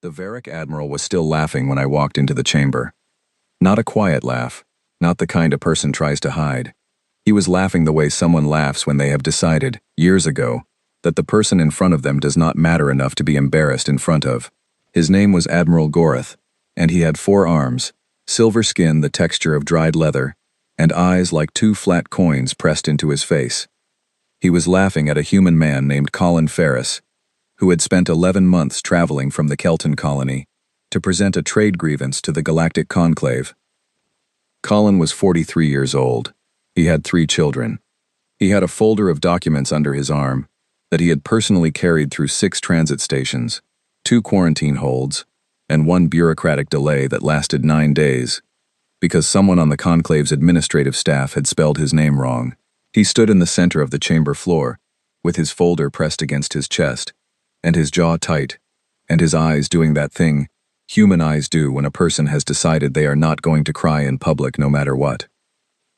The Varric Admiral was still laughing when I walked into the chamber. Not a quiet laugh, not the kind a person tries to hide. He was laughing the way someone laughs when they have decided, years ago, that the person in front of them does not matter enough to be embarrassed in front of. His name was Admiral Goreth, and he had 4 arms, silver skin the texture of dried leather, and eyes like 2 flat coins pressed into his face. He was laughing at a human man named Colin Ferris, who had spent 11 months traveling from the Kelton colony to present a trade grievance to the Galactic Conclave. Colin was 43 years old. He had 3 children. He had a folder of documents under his arm that he had personally carried through 6 transit stations, 2 quarantine holds, and 1 bureaucratic delay that lasted 9 days, because someone on the Conclave's administrative staff had spelled his name wrong. He stood in the center of the chamber floor, with his folder pressed against his chest, and his jaw tight, and his eyes doing that thing human eyes do when a person has decided they are not going to cry in public no matter what.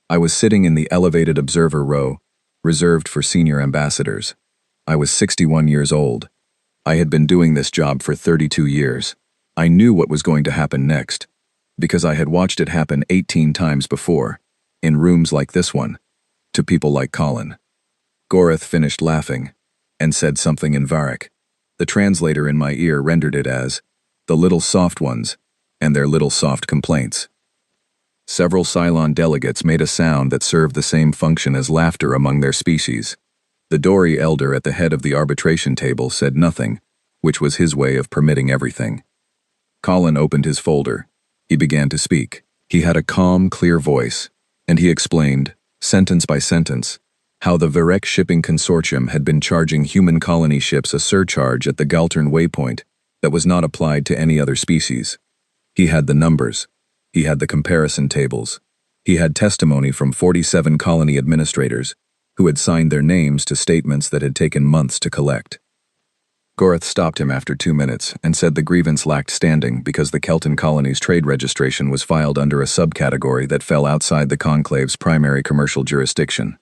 I was sitting in the elevated observer row, reserved for senior ambassadors. I was 61 years old. I had been doing this job for 32 years. I knew what was going to happen next, because I had watched it happen 18 times before, in rooms like this one, to people like Colin. Goreth finished laughing, and said something in Varric. The translator in my ear rendered it as, "the little soft ones, and their little soft complaints." Several Cylon delegates made a sound that served the same function as laughter among their species. The Dory elder at the head of the arbitration table said nothing, which was his way of permitting everything. Colin opened his folder. He began to speak. He had a calm, clear voice, and he explained, sentence by sentence, how the Varric Shipping Consortium had been charging human colony ships a surcharge at the Galtern waypoint that was not applied to any other species. He had the numbers. He had the comparison tables. He had testimony from 47 colony administrators who had signed their names to statements that had taken months to collect. Goreth stopped him after 2 minutes and said the grievance lacked standing because the Kelton colony's trade registration was filed under a subcategory that fell outside the Conclave's primary commercial jurisdiction.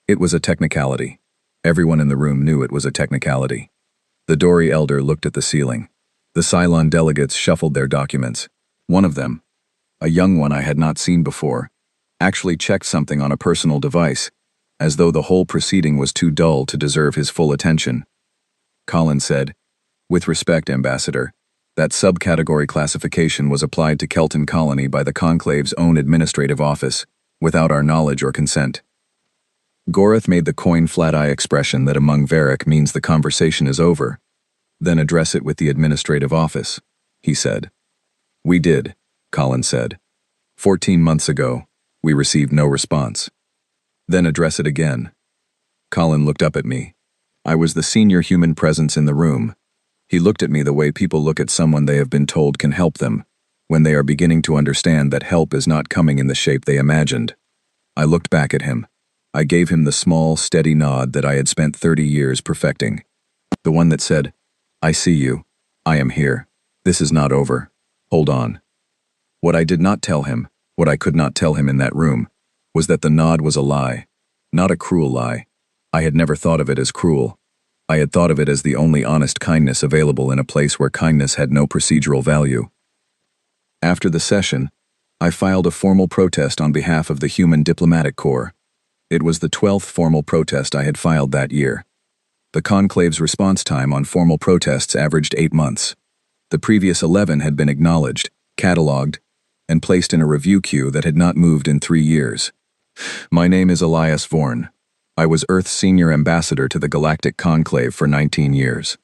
It was a technicality. Everyone in the room knew it was a technicality. The Dory elder looked at the ceiling. The Cylon delegates shuffled their documents. One of them, a young one I had not seen before, actually checked something on a personal device, as though the whole proceeding was too dull to deserve his full attention. Colin said, "With respect, Ambassador, that subcategory classification was applied to Kelton Colony by the Conclave's own administrative office, without our knowledge or consent." Goreth made the coin flat-eye expression that among Varric means the conversation is over. "Then address it with the administrative office," he said. "We did," Colin said. 14 months ago, we received no response." "Then address it again." Colin looked up at me. I was the senior human presence in the room. He looked at me the way people look at someone they have been told can help them, when they are beginning to understand that help is not coming in the shape they imagined. I looked back at him. I gave him the small, steady nod that I had spent 30 years perfecting. The one that said, "I see you. I am here. This is not over. Hold on." What I did not tell him, what I could not tell him in that room, was that the nod was a lie. Not a cruel lie. I had never thought of it as cruel. I had thought of it as the only honest kindness available in a place where kindness had no procedural value. After the session, I filed a formal protest on behalf of the Human Diplomatic Corps. It was the 12th formal protest I had filed that year. The Conclave's response time on formal protests averaged 8 months. The previous 11 had been acknowledged, catalogued, and placed in a review queue that had not moved in 3 years. My name is Elias Vorn. I was Earth's senior ambassador to the Galactic Conclave for 19 years.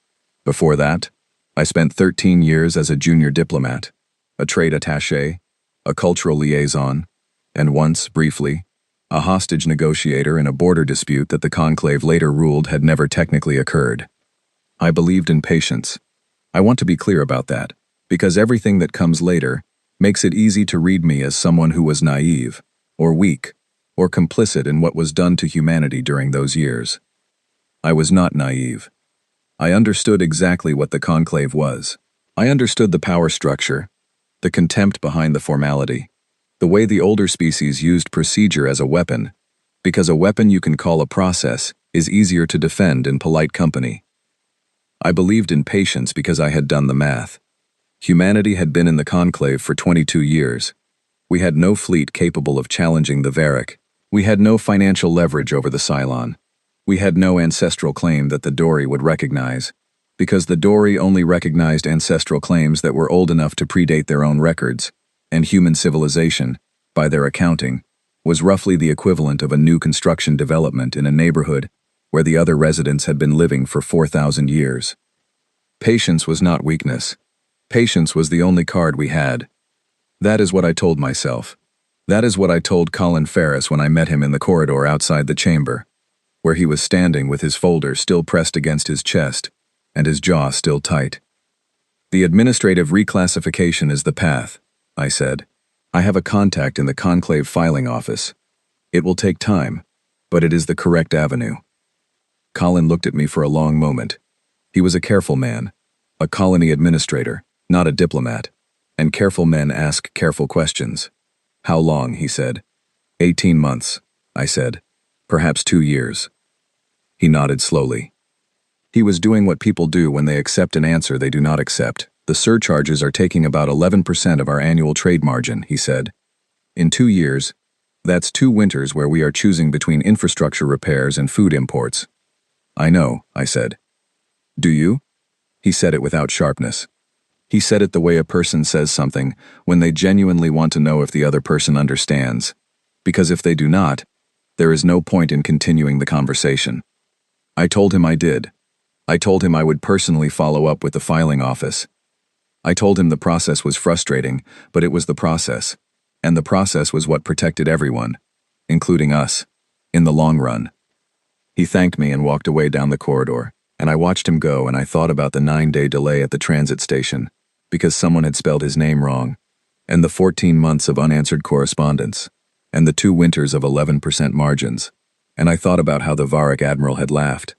Before that, I spent 13 years as a junior diplomat, a trade attaché, a cultural liaison, and once, briefly, a hostage negotiator in a border dispute that the Conclave later ruled had never technically occurred. I believed in patience. I want to be clear about that, because everything that comes later makes it easy to read me as someone who was naive, or weak, or complicit in what was done to humanity during those years. I was not naive. I understood exactly what the Conclave was. I understood the power structure, the contempt behind the formality, the way the older species used procedure as a weapon, because a weapon you can call a process is easier to defend in polite company. I believed in patience because I had done the math. Humanity had been in the conclave for 22 years. We had no fleet capable of challenging the Varric. We had no financial leverage over the Cylon. We had no ancestral claim that the Dory would recognize, because the Dory only recognized ancestral claims that were old enough to predate their own records, and human civilization, by their accounting, was roughly the equivalent of a new construction development in a neighborhood where the other residents had been living for 4,000 years. Patience was not weakness. Patience was the only card we had. That is what I told myself. That is what I told Colin Ferris when I met him in the corridor outside the chamber, where he was standing with his folder still pressed against his chest and his jaw still tight. The administrative reclassification is the path, I said. I have a contact in the conclave filing office. It will take time, but it is the correct avenue. Colin looked at me for a long moment. He was a careful man, a colony administrator, not a diplomat, and careful men ask careful questions. How long, he said. 18 months, I said. Perhaps 2 years. He nodded slowly. He was doing what people do when they accept an answer they do not accept. The surcharges are taking about 11% of our annual trade margin, he said. In 2 years, that's 2 winters where we are choosing between infrastructure repairs and food imports. I know, I said. Do you? He said it without sharpness. He said it the way a person says something when they genuinely want to know if the other person understands. Because if they do not, there is no point in continuing the conversation. I told him I did. I told him I would personally follow up with the filing office. I told him the process was frustrating, but it was the process. And the process was what protected everyone, including us, in the long run. He thanked me and walked away down the corridor, and I watched him go, and I thought about the 9-day delay at the transit station, because someone had spelled his name wrong, and the 14 months of unanswered correspondence, and the 2 winters of 11% margins, and I thought about how the Varric admiral had laughed.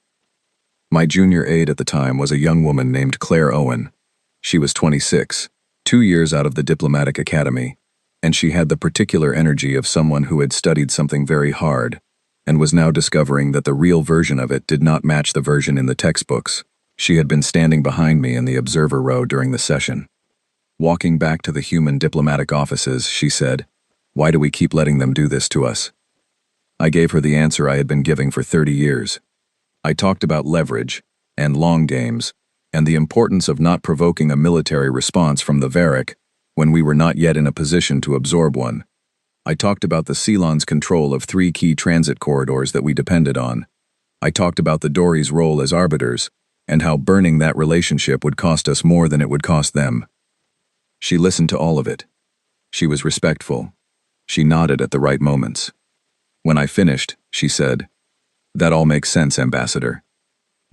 My junior aide at the time was a young woman named Claire Owen. She was 26, 2 years out of the diplomatic academy, and she had the particular energy of someone who had studied something very hard, and was now discovering that the real version of it did not match the version in the textbooks. She had been standing behind me in the observer row during the session. Walking back to the human diplomatic offices, she said, "Why do we keep letting them do this to us?" I gave her the answer I had been giving for 30 years. I talked about leverage, and long games, and the importance of not provoking a military response from the Varric when we were not yet in a position to absorb one. I talked about the Cylon's control of 3 key transit corridors that we depended on. I talked about the Dory's role as arbiters, and how burning that relationship would cost us more than it would cost them. She listened to all of it. She was respectful. She nodded at the right moments. When I finished, she said, "That all makes sense, Ambassador.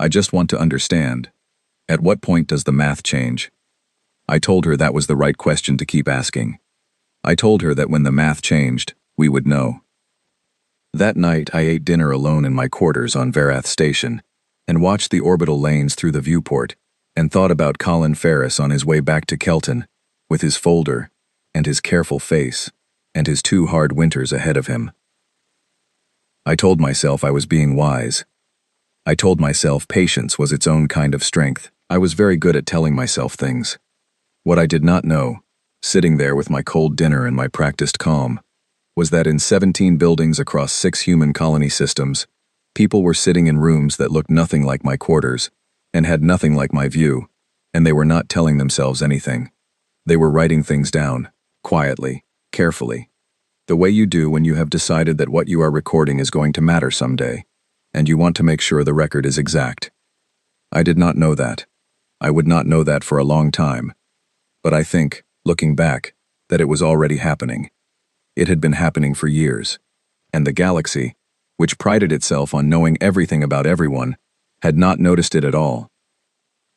I just want to understand. At what point does the math change?" I told her that was the right question to keep asking. I told her that when the math changed, we would know. That night, I ate dinner alone in my quarters on Varath Station, and watched the orbital lanes through the viewport, and thought about Colin Ferris on his way back to Kelton, with his folder, and his careful face, and his 2 hard winters ahead of him. I told myself I was being wise. I told myself patience was its own kind of strength. I was very good at telling myself things. What I did not know, sitting there with my cold dinner and my practiced calm, was that in 17 buildings across 6 human colony systems, people were sitting in rooms that looked nothing like my quarters, and had nothing like my view, and they were not telling themselves anything. They were writing things down, quietly, carefully, the way you do when you have decided that what you are recording is going to matter someday, and you want to make sure the record is exact. I did not know that. I would not know that for a long time. But I think, looking back, that it was already happening. It had been happening for years. And the galaxy, which prided itself on knowing everything about everyone, had not noticed it at all.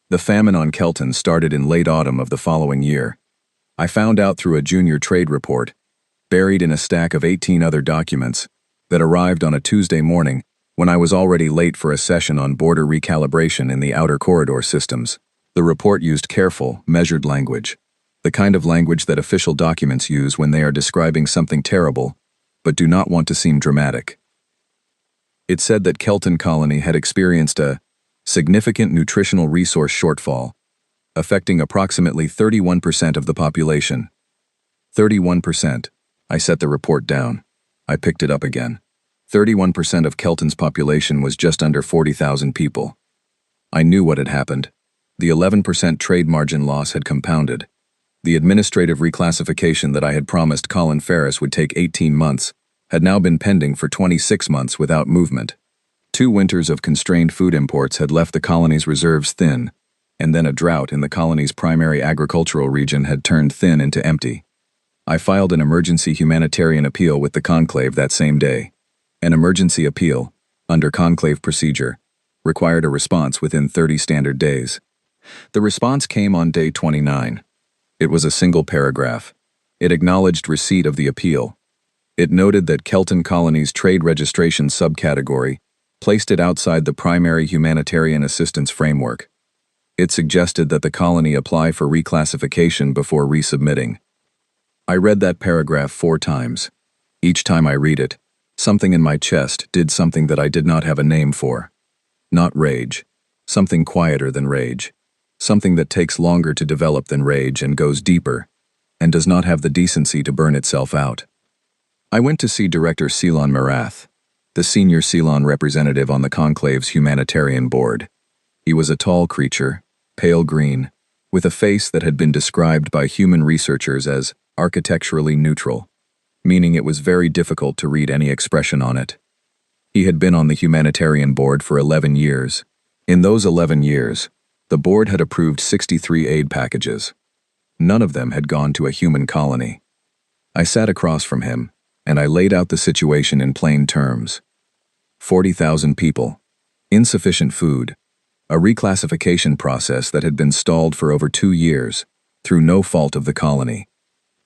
The famine on Kelton started in late autumn of the following year. I found out through a junior trade report, buried in a stack of 18 other documents, that arrived on a Tuesday morning when I was already late for a session on border recalibration in the outer corridor systems. The report used careful, measured language, the kind of language that official documents use when they are describing something terrible, but do not want to seem dramatic. It said that Kelton Colony had experienced a significant nutritional resource shortfall, affecting approximately 31% of the population. 31%. I set the report down. I picked it up again. 31% of Kelton's population was just under 40,000 people. I knew what had happened. The 11% trade margin loss had compounded. The administrative reclassification that I had promised Colin Ferris would take 18 months had now been pending for 26 months without movement. 2 winters of constrained food imports had left the colony's reserves thin, and then a drought in the colony's primary agricultural region had turned thin into empty. I filed an emergency humanitarian appeal with the conclave that same day. An emergency appeal, under conclave procedure, required a response within 30 standard days. The response came on day 29. It was a single paragraph. It acknowledged receipt of the appeal. It noted that Kelton Colony's trade registration subcategory placed it outside the primary humanitarian assistance framework. It suggested that the colony apply for reclassification before resubmitting. I read that paragraph 4 times. Each time I read it, something in my chest did something that I did not have a name for. Not rage. Something quieter than rage. Something that takes longer to develop than rage and goes deeper, and does not have the decency to burn itself out. I went to see Director Ceylon Marath, the senior Ceylon representative on the conclave's humanitarian board. He was a tall creature, pale green, with a face that had been described by human researchers as architecturally neutral, meaning it was very difficult to read any expression on it. He had been on the humanitarian board for 11 years. In those 11 years, the board had approved 63 aid packages. None of them had gone to a human colony. I sat across from him, and I laid out the situation in plain terms. 40,000 people, insufficient food, a reclassification process that had been stalled for over 2 years, through no fault of the colony.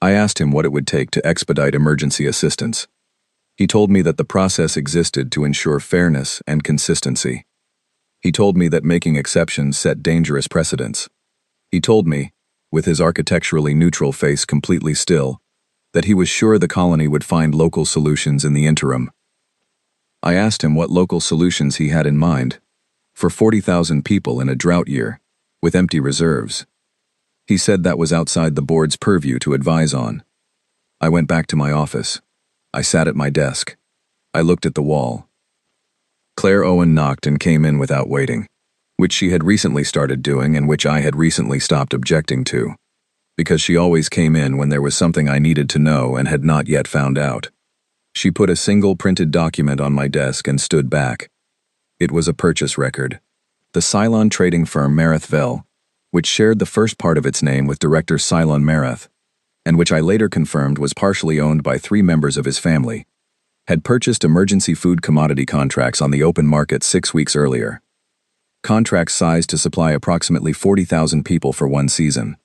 I asked him what it would take to expedite emergency assistance. He told me that the process existed to ensure fairness and consistency. He told me that making exceptions set dangerous precedents. He told me, with his architecturally neutral face completely still, that he was sure the colony would find local solutions in the interim. I asked him what local solutions he had in mind for 40,000 people in a drought year, with empty reserves. He said that was outside the board's purview to advise on. I went back to my office. I sat at my desk. I looked at the wall. Claire Owen knocked and came in without waiting, which she had recently started doing and which I had recently stopped objecting to, because she always came in when there was something I needed to know and had not yet found out. She put a single printed document on my desk and stood back. It was a purchase record. The Ceylon trading firm Marath Vell, which shared the first part of its name with Director Ceylon Marath, and which I later confirmed was partially owned by 3 members of his family, had purchased emergency food commodity contracts on the open market 6 weeks earlier. Contracts sized to supply approximately 40,000 people for 1 season.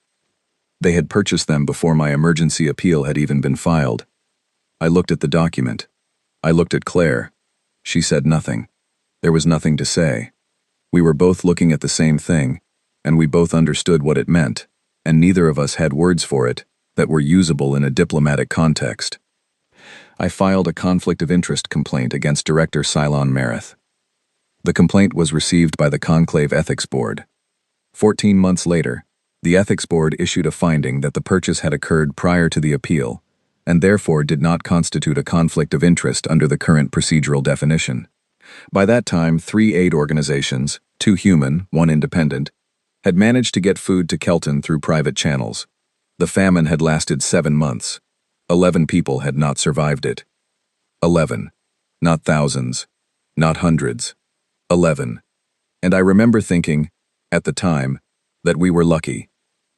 They had purchased them before my emergency appeal had even been filed. I looked at the document. I looked at Claire. She said nothing. There was nothing to say. We were both looking at the same thing, and we both understood what it meant, and neither of us had words for it that were usable in a diplomatic context. I filed a conflict of interest complaint against Director Ceylon Marath. The complaint was received by the Conclave Ethics Board. 14 months later, the Ethics Board issued a finding that the purchase had occurred prior to the appeal, and therefore did not constitute a conflict of interest under the current procedural definition. By that time, 3 aid organizations, 2 human, 1 independent, had managed to get food to Kelton through private channels. The famine had lasted 7 months. 11 people had not survived it. 11. Not thousands. Not hundreds. 11. And I remember thinking, at the time, that we were lucky,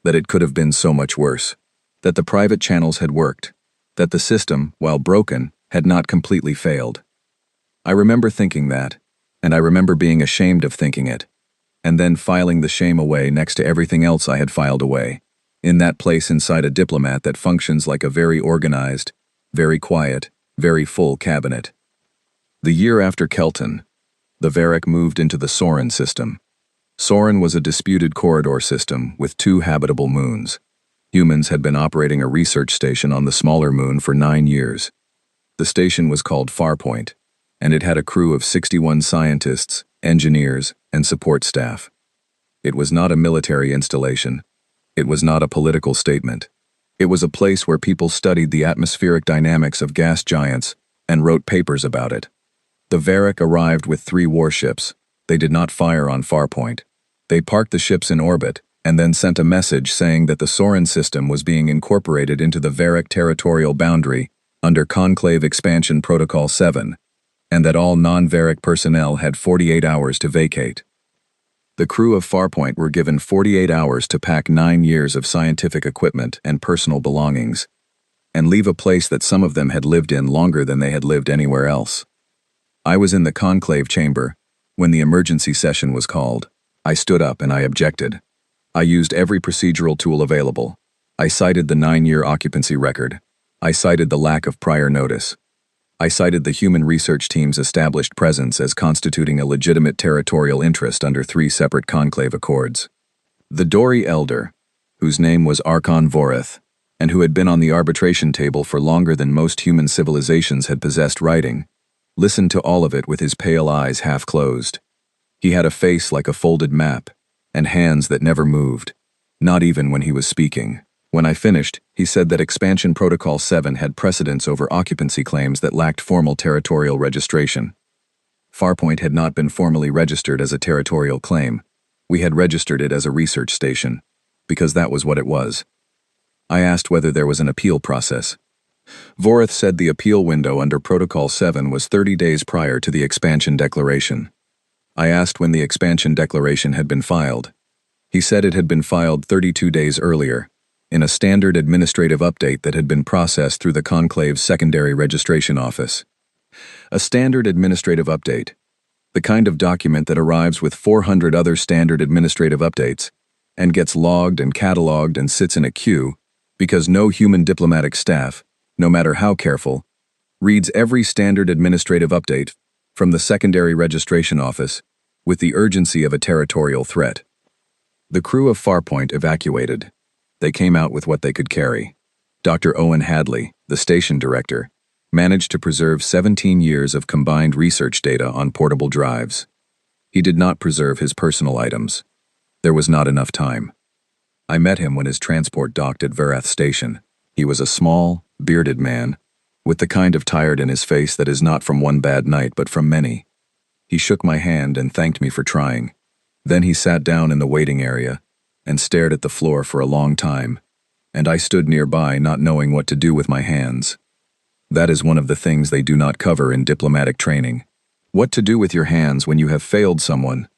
that it could have been so much worse, that the private channels had worked, that the system, while broken, had not completely failed. I remember thinking that, and I remember being ashamed of thinking it, and then filing the shame away next to everything else I had filed away, in that place inside a diplomat that functions like a very organized, very quiet, very full cabinet. The year after Kelton, the Varric moved into the Soren system. Soren was a disputed corridor system with 2 habitable moons. Humans had been operating a research station on the smaller moon for 9 years. The station was called Farpoint, and it had a crew of 61 scientists, engineers, and support staff. It was not a military installation. It was not a political statement. It was a place where people studied the atmospheric dynamics of gas giants and wrote papers about it. The Varric arrived with 3 warships. They did not fire on Farpoint. They parked the ships in orbit and then sent a message saying that the Sorin system was being incorporated into the Varric territorial boundary under Conclave Expansion Protocol 7, and that all non-Varric personnel had 48 hours to vacate. The crew of Farpoint were given 48 hours to pack 9 years of scientific equipment and personal belongings, and leave a place that some of them had lived in longer than they had lived anywhere else. I was in the conclave chamber when the emergency session was called. I stood up and I objected. I used every procedural tool available. I cited the 9-year occupancy record. I cited the lack of prior notice. I cited the human research team's established presence as constituting a legitimate territorial interest under 3 separate conclave accords. The Dori elder, whose name was Archon Voreth, and who had been on the arbitration table for longer than most human civilizations had possessed writing, listened to all of it with his pale eyes half closed. He had a face like a folded map, and hands that never moved, not even when he was speaking. When I finished, he said that Expansion Protocol 7 had precedence over occupancy claims that lacked formal territorial registration. Farpoint had not been formally registered as a territorial claim. We had registered it as a research station, because that was what it was. I asked whether there was an appeal process. Voreth said the appeal window under Protocol 7 was 30 days prior to the expansion declaration. I asked when the expansion declaration had been filed. He said it had been filed 32 days earlier, in a standard administrative update that had been processed through the Conclave's secondary registration office. A standard administrative update, the kind of document that arrives with 400 other standard administrative updates and gets logged and cataloged and sits in a queue because no human diplomatic staff, no matter how careful, reads every standard administrative update from the secondary registration office with the urgency of a territorial threat. The crew of Farpoint evacuated. They came out with what they could carry. Dr. Owen Hadley, the station director, managed to preserve 17 years of combined research data on portable drives. He did not preserve his personal items. There was not enough time. I met him when his transport docked at Varath Station. He was a small, bearded man, with the kind of tired in his face that is not from one bad night but from many. He shook my hand and thanked me for trying. Then he sat down in the waiting area and stared at the floor for a long time, and I stood nearby not knowing what to do with my hands. That is one of the things they do not cover in diplomatic training. What to do with your hands when you have failed someone,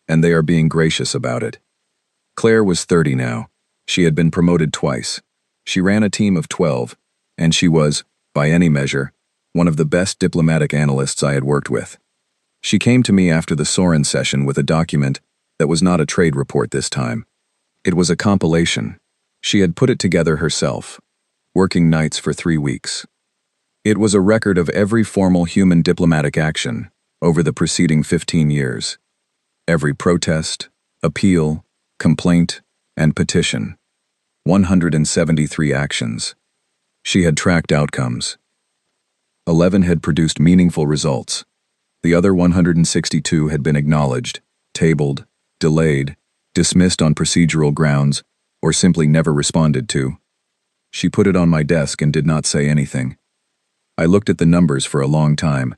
and they are being gracious about it. Claire was 30 now. She had been promoted twice. She ran a team of 12, and she was, by any measure, one of the best diplomatic analysts I had worked with. She came to me after the Sorin session with a document that was not a trade report this time. It was a compilation. She had put it together herself, working nights for 3 weeks. It was a record of every formal human diplomatic action over the preceding 15 years. Every protest, appeal, complaint, and petition. 173 actions. She had tracked outcomes. 11 had produced meaningful results. The other 162 had been acknowledged, tabled, delayed, dismissed on procedural grounds, or simply never responded to. She put it on my desk and did not say anything. I looked at the numbers for a long time.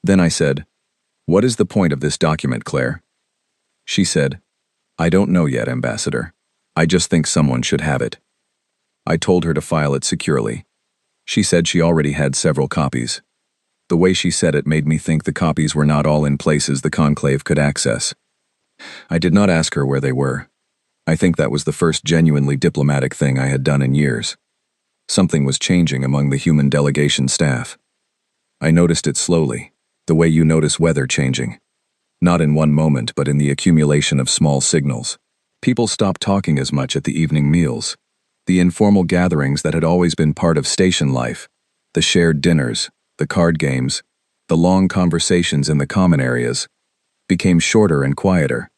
Then I said, "What is the point of this document, Claire?" She said, "I don't know yet, Ambassador. I just think someone should have it." I told her to file it securely. She said she already had several copies. The way she said it made me think the copies were not all in places the conclave could access. I did not ask her where they were. I think that was the first genuinely diplomatic thing I had done in years. Something was changing among the human delegation staff. I noticed it slowly, the way you notice weather changing. Not in one moment, but in the accumulation of small signals. People stopped talking as much at the evening meals. The informal gatherings that had always been part of station life, the shared dinners, the card games, the long conversations in the common areas, became shorter and quieter.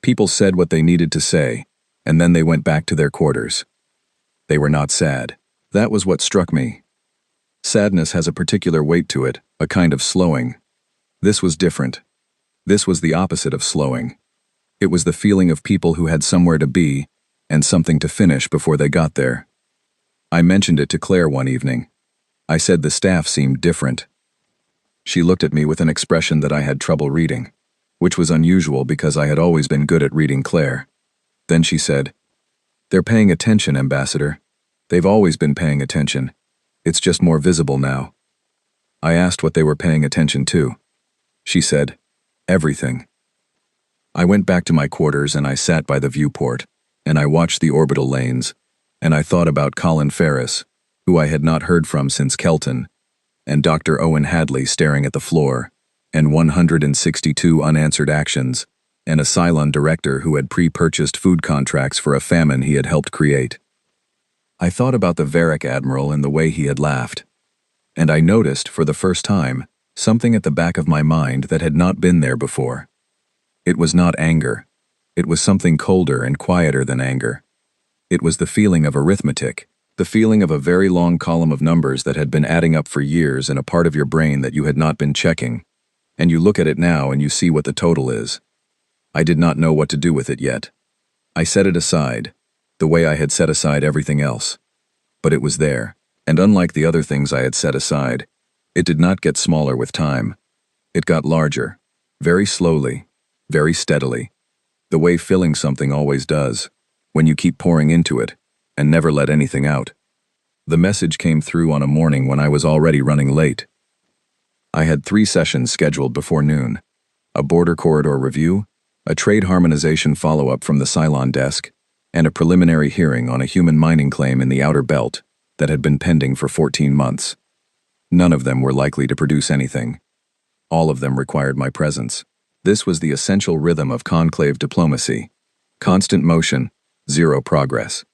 People said what they needed to say, and then they went back to their quarters. They were not sad. That was what struck me. Sadness has a particular weight to it, a kind of slowing. This was different. This was the opposite of slowing. It was the feeling of people who had somewhere to be and something to finish before they got there. I mentioned it to Claire one evening. I said the staff seemed different. She looked at me with an expression that I had trouble reading, which was unusual because I had always been good at reading Claire. Then she said, "They're paying attention, Ambassador. They've always been paying attention. It's just more visible now." I asked what they were paying attention to. She said, "Everything." I went back to my quarters and I sat by the viewport, and I watched the orbital lanes, and I thought about Colin Ferris, who I had not heard from since Kelton, and Dr. Owen Hadley staring at the floor, and 162 unanswered actions, and a Cylon director who had pre-purchased food contracts for a famine he had helped create. I thought about the Varric Admiral and the way he had laughed, and I noticed, for the first time, something at the back of my mind that had not been there before. It was not anger. It was something colder and quieter than anger. It was the feeling of arithmetic, the feeling of a very long column of numbers that had been adding up for years in a part of your brain that you had not been checking, and you look at it now and you see what the total is. I did not know what to do with it yet. I set it aside, the way I had set aside everything else. But it was there, and unlike the other things I had set aside, it did not get smaller with time. It got larger, very slowly, very steadily, the way filling something always does, when you keep pouring into it, and never let anything out. The message came through on a morning when I was already running late. I had 3 sessions scheduled before noon: a border corridor review, a trade harmonization follow-up from the Cylon desk, and a preliminary hearing on a human mining claim in the Outer Belt that had been pending for 14 months. None of them were likely to produce anything. All of them required my presence. This was the essential rhythm of conclave diplomacy: constant motion, zero progress.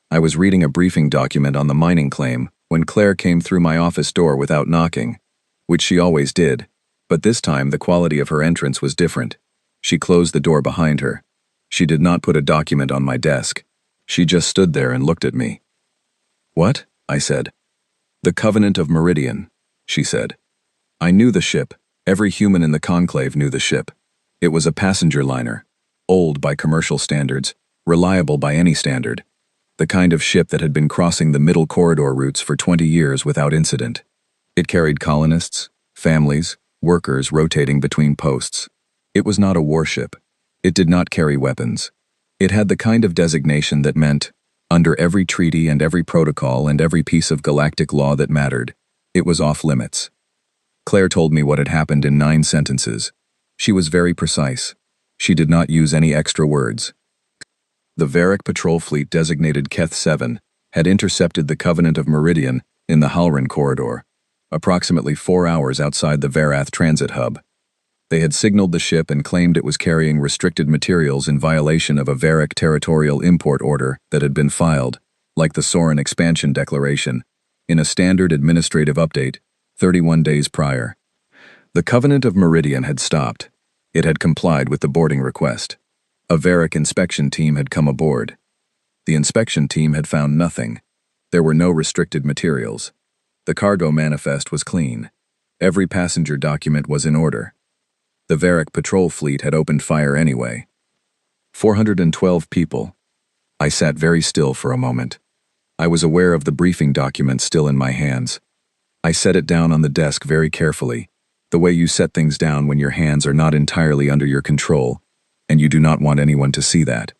I was reading a briefing document on the mining claim when Claire came through my office door without knocking, which she always did, but this time the quality of her entrance was different. She closed the door behind her. She did not put a document on my desk. She just stood there and looked at me. "What?" I said. "The Covenant of Meridian," she said. I knew the ship. Every human in the conclave knew the ship. It was a passenger liner, old by commercial standards, reliable by any standard, the kind of ship that had been crossing the middle corridor routes for 20 years without incident. It carried colonists, families, workers rotating between posts. It was not a warship. It did not carry weapons. It had the kind of designation that meant, under every treaty and every protocol and every piece of galactic law that mattered, it was off limits. Claire told me what had happened in 9 sentences. She was very precise. She did not use any extra words. The Varric patrol fleet designated Keth 7 had intercepted the Covenant of Meridian in the Halran corridor, approximately 4 hours outside the Varath transit hub. They had signaled the ship and claimed it was carrying restricted materials in violation of a Varric territorial import order that had been filed, like the Soren expansion declaration, in a standard administrative update 31 days prior. The Covenant of Meridian had stopped. It had complied with the boarding request. A Varric inspection team had come aboard. The inspection team had found nothing. There were no restricted materials. The cargo manifest was clean. Every passenger document was in order. The Varric patrol fleet had opened fire anyway. 412 people. I sat very still for a moment. I was aware of the briefing document still in my hands. I set it down on the desk very carefully, the way you set things down when your hands are not entirely under your control, and you do not want anyone to see that.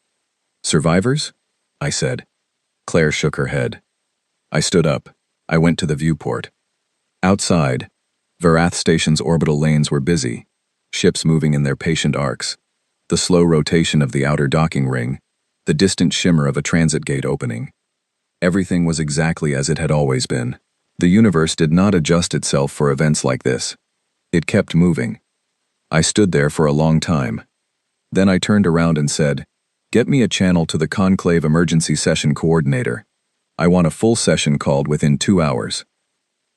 "Survivors?" I said. Claire shook her head. I stood up. I went to the viewport. Outside, Varath Station's orbital lanes were busy, ships moving in their patient arcs, the slow rotation of the outer docking ring, the distant shimmer of a transit gate opening. Everything was exactly as it had always been. The universe did not adjust itself for events like this. It kept moving. I stood there for a long time. Then I turned around and said, "Get me a channel to the Conclave Emergency Session Coordinator. I want a full session called within 2 hours."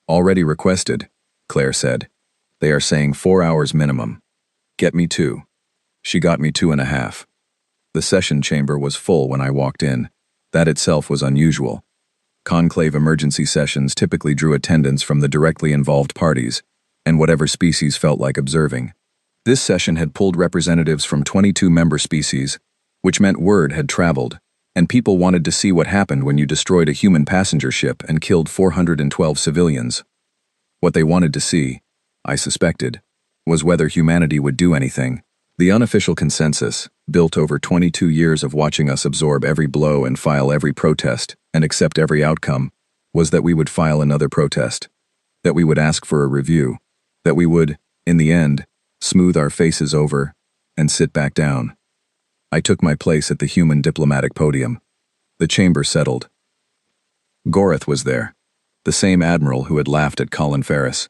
"Already requested," Claire said. "They are saying 4 hours minimum. Get me 2. She got me 2.5. The session chamber was full when I walked in. That itself was unusual. Conclave emergency sessions typically drew attendance from the directly involved parties, and whatever species felt like observing. This session had pulled representatives from 22 member species, which meant word had traveled, and people wanted to see what happened when you destroyed a human passenger ship and killed 412 civilians. What they wanted to see, I suspected, was whether humanity would do anything. The unofficial consensus, built over 22 years of watching us absorb every blow and file every protest and accept every outcome, was that we would file another protest, that we would ask for a review, that we would, in the end, smooth our faces over and sit back down. I took my place at the human diplomatic podium. The chamber settled. Gorath was there, the same admiral who had laughed at Colin Ferris.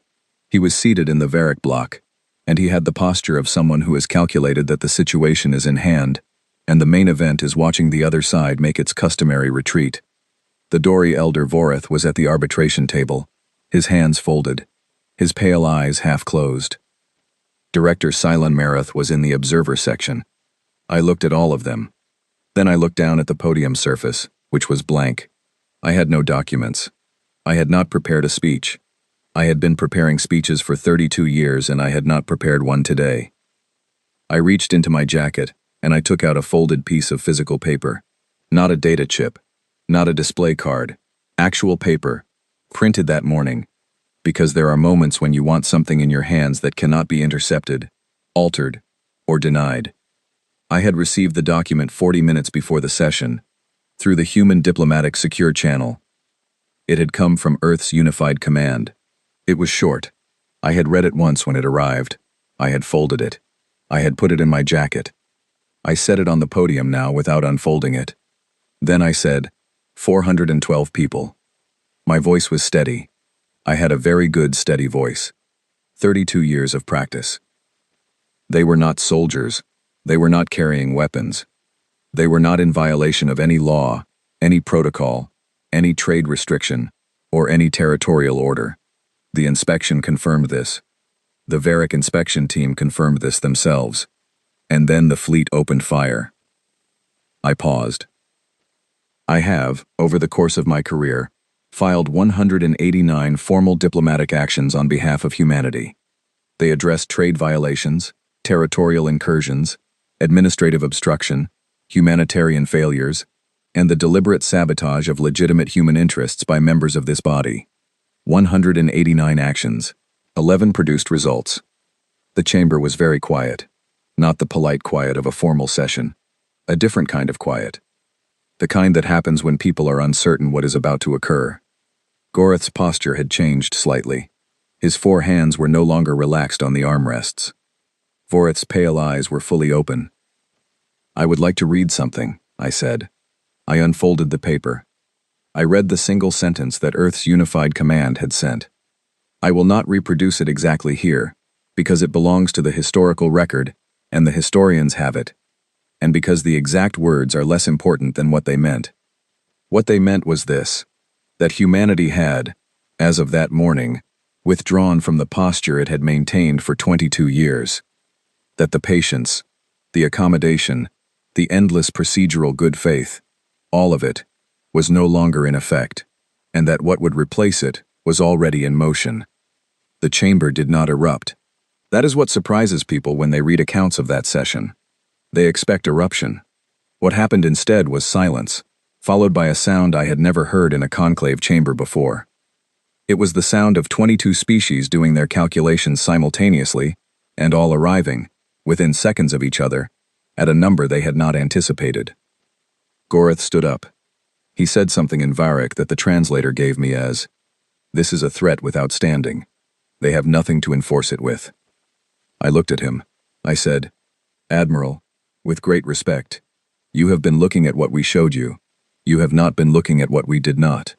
He was seated in the Varric block, and he had the posture of someone who has calculated that the situation is in hand, and the main event is watching the other side make its customary retreat. The Dori elder Voreth was at the arbitration table, his hands folded, his pale eyes half closed. Director Cylon Marath was in the observer section. I looked at all of them. Then I looked down at the podium surface, which was blank. I had no documents. I had not prepared a speech. I had been preparing speeches for 32 years and I had not prepared one today. I reached into my jacket and I took out a folded piece of physical paper. Not a data chip, not a display card, actual paper, printed that morning, because there are moments when you want something in your hands that cannot be intercepted, altered, or denied. I had received the document 40 minutes before the session, through the Human Diplomatic Secure Channel. It had come from Earth's Unified Command. It was short. I had read it once when it arrived. I had folded it. I had put it in my jacket. I set it on the podium now without unfolding it. Then I said, 412 people. My voice was steady. I had a very good steady voice. 32 years of practice. They were not soldiers. They were not carrying weapons. They were not in violation of any law, any protocol, any trade restriction, or any territorial order. The inspection confirmed this. The Varric inspection team confirmed this themselves. And then the fleet opened fire. I paused. I have, over the course of my career, filed 189 formal diplomatic actions on behalf of humanity. They addressed trade violations, territorial incursions, administrative obstruction, humanitarian failures, and the deliberate sabotage of legitimate human interests by members of this body. 189 actions. 11 produced results. The chamber was very quiet. Not the polite quiet of a formal session. A different kind of quiet. The kind that happens when people are uncertain what is about to occur. Gorath's posture had changed slightly. His 4 hands were no longer relaxed on the armrests. Voreth's pale eyes were fully open. I would like to read something, I said. I unfolded the paper. I read the single sentence that Earth's Unified Command had sent. I will not reproduce it exactly here, because it belongs to the historical record, and the historians have it, and because the exact words are less important than what they meant. What they meant was this, that humanity had, as of that morning, withdrawn from the posture it had maintained for 22 years. That the patience, the accommodation, the endless procedural good faith, all of it, was no longer in effect, and that what would replace it was already in motion. The chamber did not erupt. That is what surprises people when they read accounts of that session. They expect eruption. What happened instead was silence, followed by a sound I had never heard in a conclave chamber before. It was the sound of 22 species doing their calculations simultaneously, and all arriving, within seconds of each other, at a number they had not anticipated. Gorath stood up. He said something in Varric that the translator gave me as, "This is a threat without standing. They have nothing to enforce it with." I looked at him. I said, "Admiral, with great respect, you have been looking at what we showed you. You have not been looking at what we did not."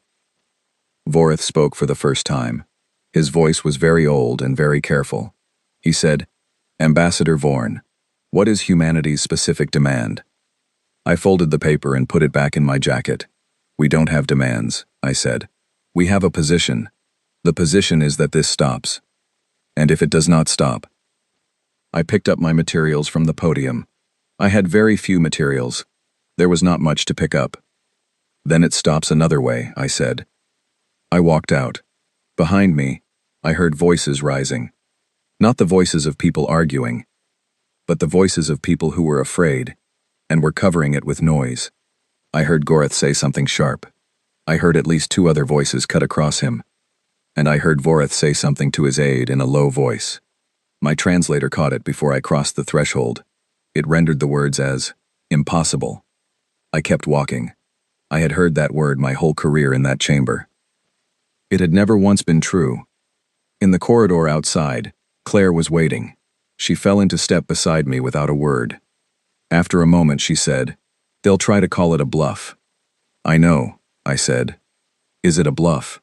Voreth spoke for the first time. His voice was very old and very careful. He said, "Ambassador Vorn, what is humanity's specific demand?" I folded the paper and put it back in my jacket. "We don't have demands," I said. "We have a position. The position is that this stops. And if it does not stop..." I picked up my materials from the podium. I had very few materials. There was not much to pick up. "Then it stops another way," I said. I walked out. Behind me, I heard voices rising. Not the voices of people arguing, but the voices of people who were afraid, and were covering it with noise. I heard Goreth say something sharp. I heard at least two other voices cut across him, and I heard Voreth say something to his aide in a low voice. My translator caught it before I crossed the threshold. It rendered the words as impossible. I kept walking. I had heard that word my whole career in that chamber. It had never once been true. In the corridor outside, Claire was waiting. She fell into step beside me without a word. After a moment she said, "They'll try to call it a bluff." "I know," I said. "Is it a bluff?"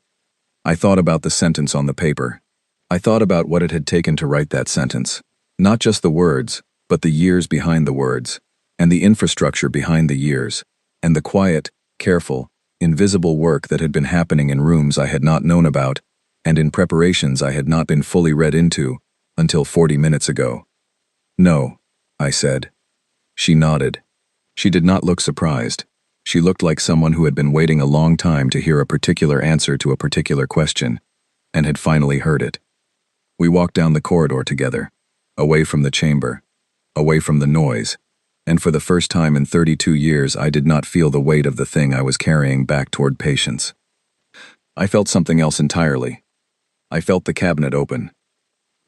I thought about the sentence on the paper. I thought about what it had taken to write that sentence. Not just the words, but the years behind the words, and the infrastructure behind the years, and the quiet, careful, invisible work that had been happening in rooms I had not known about, and in preparations I had not been fully read into, until 40 minutes ago. "No," I said. She nodded. She did not look surprised. She looked like someone who had been waiting a long time to hear a particular answer to a particular question, and had finally heard it. We walked down the corridor together, away from the chamber, away from the noise, and for the first time in 32 years I did not feel the weight of the thing I was carrying back toward Patience. I felt something else entirely. I felt the cabinet open.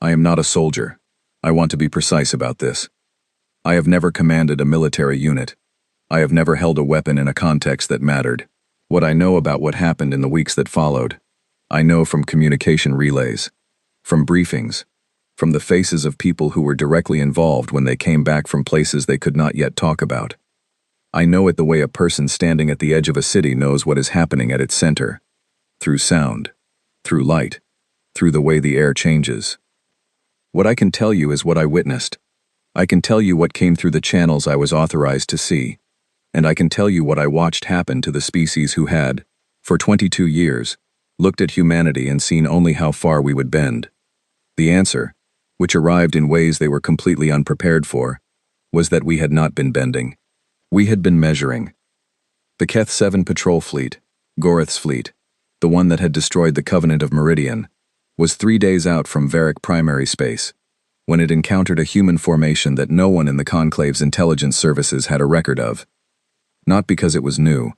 I am not a soldier. I want to be precise about this. I have never commanded a military unit. I have never held a weapon in a context that mattered. What I know about what happened in the weeks that followed, I know from communication relays, from briefings, from the faces of people who were directly involved when they came back from places they could not yet talk about. I know it the way a person standing at the edge of a city knows what is happening at its center, through sound, through light, through the way the air changes. What I can tell you is what I witnessed. I can tell you what came through the channels I was authorized to see, and I can tell you what I watched happen to the species who had, for 22 years, looked at humanity and seen only how far we would bend. The answer, which arrived in ways they were completely unprepared for, was that we had not been bending. We had been measuring. The Keth 7 patrol fleet, Goreth's fleet, the one that had destroyed the Covenant of Meridian, was 3 days out from Varric primary space, when it encountered a human formation that no one in the Conclave's intelligence services had a record of. Not because it was new,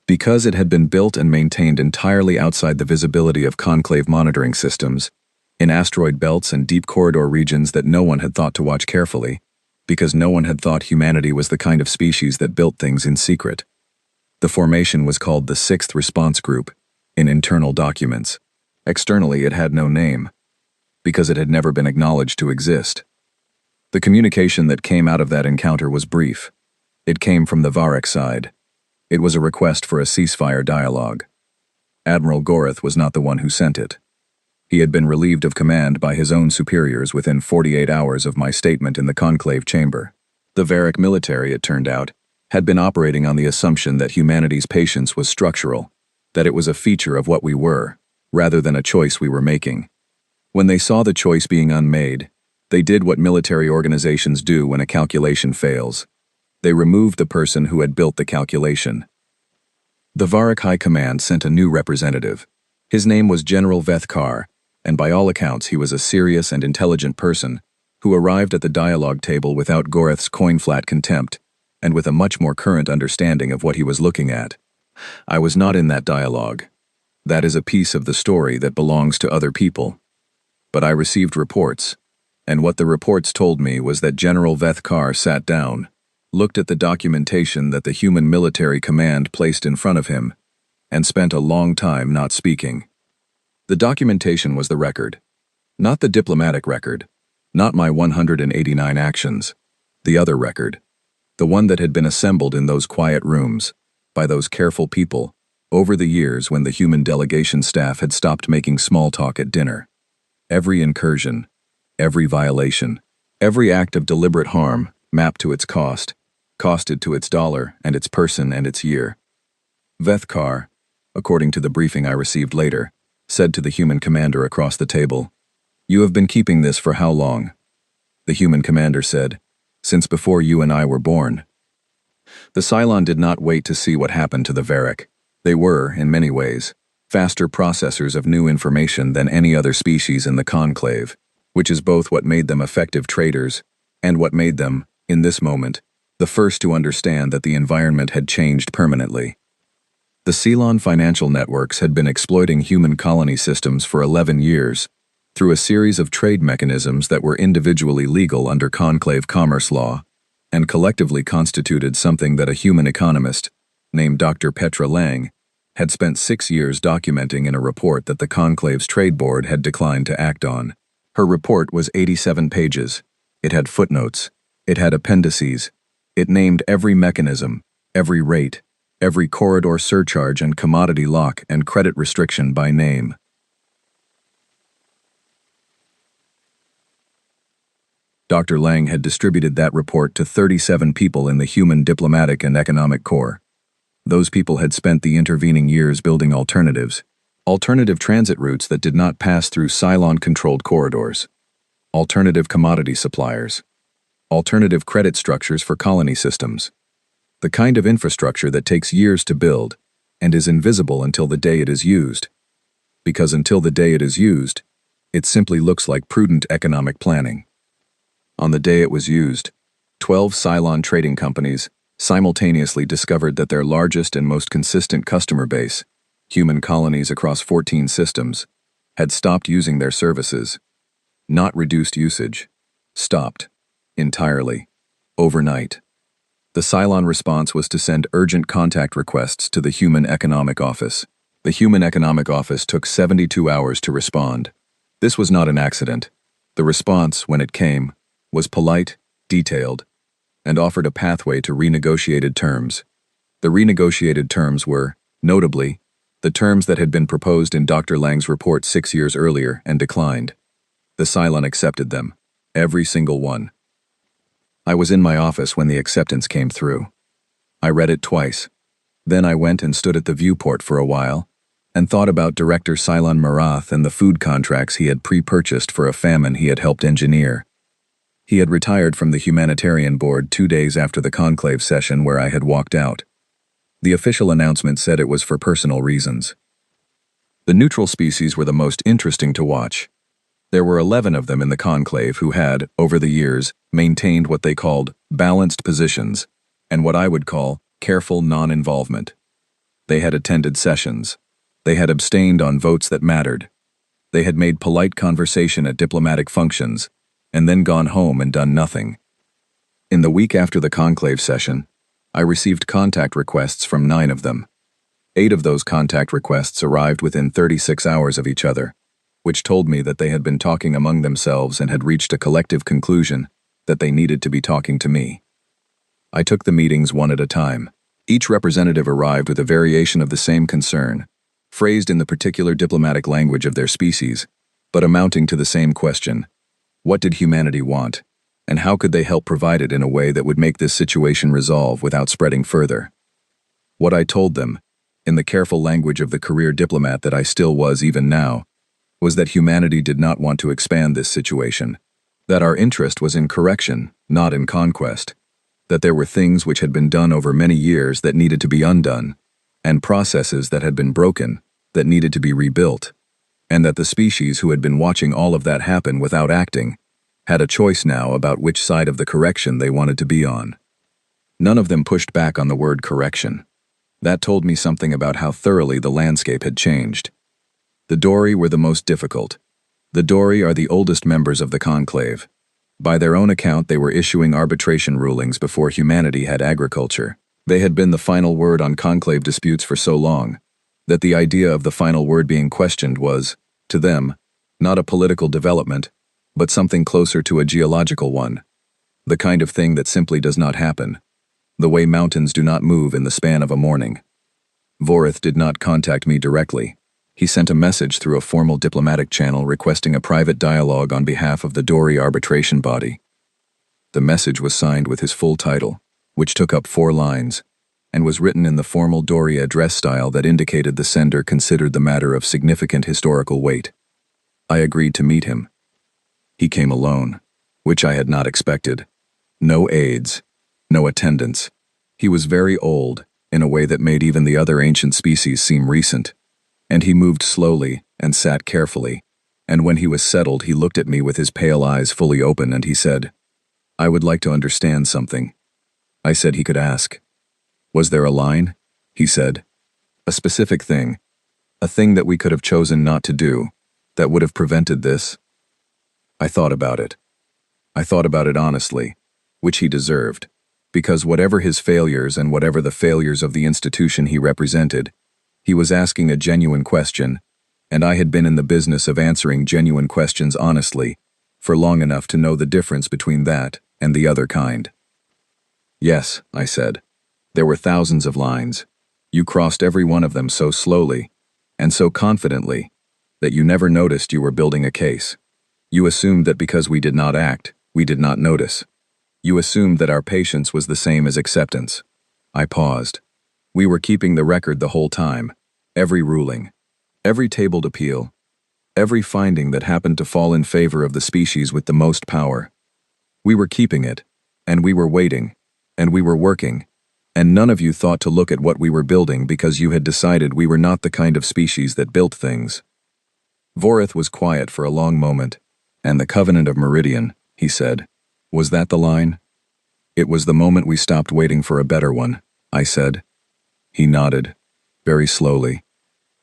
because it had been built and maintained entirely outside the visibility of Conclave monitoring systems, in asteroid belts and deep corridor regions that no one had thought to watch carefully, because no one had thought humanity was the kind of species that built things in secret. The formation was called the Sixth Response Group, in internal documents. Externally it had no name, because it had never been acknowledged to exist. The communication that came out of that encounter was brief. It came from the Varric side. It was a request for a ceasefire dialogue. Admiral Goreth was not the one who sent it. He had been relieved of command by his own superiors within 48 hours of my statement in the conclave chamber. The Varric military, it turned out, had been operating on the assumption that humanity's patience was structural, that it was a feature of what we were, rather than a choice we were making. When they saw the choice being unmade, they did what military organizations do when a calculation fails. They removed the person who had built the calculation. The Varric High Command sent a new representative. His name was General Vethkar, and by all accounts he was a serious and intelligent person who arrived at the dialogue table without Goreth's coin-flat contempt and with a much more current understanding of what he was looking at. I was not in that dialogue. That is a piece of the story that belongs to other people. But I received reports, and what the reports told me was that General Vethkar sat down, looked at the documentation that the human military command placed in front of him, and spent a long time not speaking. The documentation was the record. Not the diplomatic record. Not my 189 actions. The other record. The one that had been assembled in those quiet rooms, by those careful people, over the years when the human delegation staff had stopped making small talk at dinner. Every incursion, every violation, every act of deliberate harm, mapped to its cost, costed to its dollar and its person and its year. Vethkar, according to the briefing I received later, said to the human commander across the table, "You have been keeping this for how long?" The human commander said, "Since before you and I were born." The Cylon did not wait to see what happened to the Varric. They were, in many ways, faster processors of new information than any other species in the conclave, which is both what made them effective traders and what made them, in this moment, the first to understand that the environment had changed permanently. The Ceylon financial networks had been exploiting human colony systems for 11 years, through a series of trade mechanisms that were individually legal under conclave commerce law, and collectively constituted something that a human economist, named Dr. Petra Lang, had spent 6 years documenting in a report that the conclave's trade board had declined to act on. Her report was 87 pages. It had footnotes. It had appendices. It named every mechanism, every rate, every corridor surcharge and commodity lock and credit restriction by name. Dr. Lang had distributed that report to 37 people in the human diplomatic and economic corps. Those people had spent the intervening years building alternative transit routes that did not pass through Ceylon-controlled corridors, alternative commodity suppliers, alternative credit structures for colony systems, the kind of infrastructure that takes years to build and is invisible until the day it is used, because until the day it is used, it simply looks like prudent economic planning. On the day it was used, 12 Ceylon trading companies simultaneously discovered that their largest and most consistent customer base, human colonies across 14 systems, had stopped using their services. Not reduced usage. Stopped. Entirely. Overnight. The Ceylon response was to send urgent contact requests to the Human Economic Office. The Human Economic Office took 72 hours to respond. This was not an accident. The response, when it came, was polite, detailed, and offered a pathway to renegotiated terms. The renegotiated terms were, notably, the terms that had been proposed in Dr. Lang's report 6 years earlier and declined. The Ceylon accepted them, every single one. I was in my office when the acceptance came through. I read it twice. Then I went and stood at the viewport for a while and thought about Director Ceylon Marath and the food contracts he had pre-purchased for a famine he had helped engineer. He had retired from the humanitarian board 2 days after the conclave session where I had walked out. The official announcement said it was for personal reasons. The neutral species were the most interesting to watch. There were 11 of them in the conclave who had, over the years, maintained what they called balanced positions and what I would call careful non-involvement. They had attended sessions. They had abstained on votes that mattered. They had made polite conversation at diplomatic functions and then gone home and done nothing. In the week after the conclave session, I received contact requests from 9 of them. 8 of those contact requests arrived within 36 hours of each other, which told me that they had been talking among themselves and had reached a collective conclusion that they needed to be talking to me. I took the meetings one at a time. Each representative arrived with a variation of the same concern, phrased in the particular diplomatic language of their species, but amounting to the same question: what did humanity want, and how could they help provide it in a way that would make this situation resolve without spreading further? What I told them, in the careful language of the career diplomat that I still was even now, was that humanity did not want to expand this situation, that our interest was in correction, not in conquest, that there were things which had been done over many years that needed to be undone, and processes that had been broken that needed to be rebuilt, and that the species who had been watching all of that happen without acting had a choice now about which side of the correction they wanted to be on. None of them pushed back on the word correction. That told me something about how thoroughly the landscape had changed. The Dori were the most difficult. The Dori are the oldest members of the conclave. By their own account, they were issuing arbitration rulings before humanity had agriculture. They had been the final word on conclave disputes for so long that the idea of the final word being questioned was, to them, not a political development, but something closer to a geological one, the kind of thing that simply does not happen, the way mountains do not move in the span of a morning. Vorith did not contact me directly. He sent a message through a formal diplomatic channel requesting a private dialogue on behalf of the Dori arbitration body. The message was signed with his full title, which took up 4 lines, and was written in the formal Dori address style that indicated the sender considered the matter of significant historical weight. I agreed to meet him. He came alone, which I had not expected. No aides, no attendants. He was very old, in a way that made even the other ancient species seem recent, and he moved slowly and sat carefully, and when he was settled he looked at me with his pale eyes fully open and he said, I would like to understand something. I said he could ask. Was there a line? He said. A specific thing. A thing that we could have chosen not to do, that would have prevented this? I thought about it. I thought about it honestly, which he deserved, because whatever his failures and whatever the failures of the institution he represented, he was asking a genuine question, and I had been in the business of answering genuine questions honestly for long enough to know the difference between that and the other kind. Yes, I said. There were thousands of lines. You crossed every one of them so slowly and so confidently that you never noticed you were building a case. You assumed that because we did not act, we did not notice. You assumed that our patience was the same as acceptance. I paused. We were keeping the record the whole time. Every ruling, every tabled appeal, every finding that happened to fall in favor of the species with the most power. We were keeping it, and we were waiting, and we were working, and none of you thought to look at what we were building because you had decided we were not the kind of species that built things. Vorith was quiet for a long moment. And the Covenant of Meridian, he said. Was that the line? It was the moment we stopped waiting for a better one, I said. He nodded, very slowly.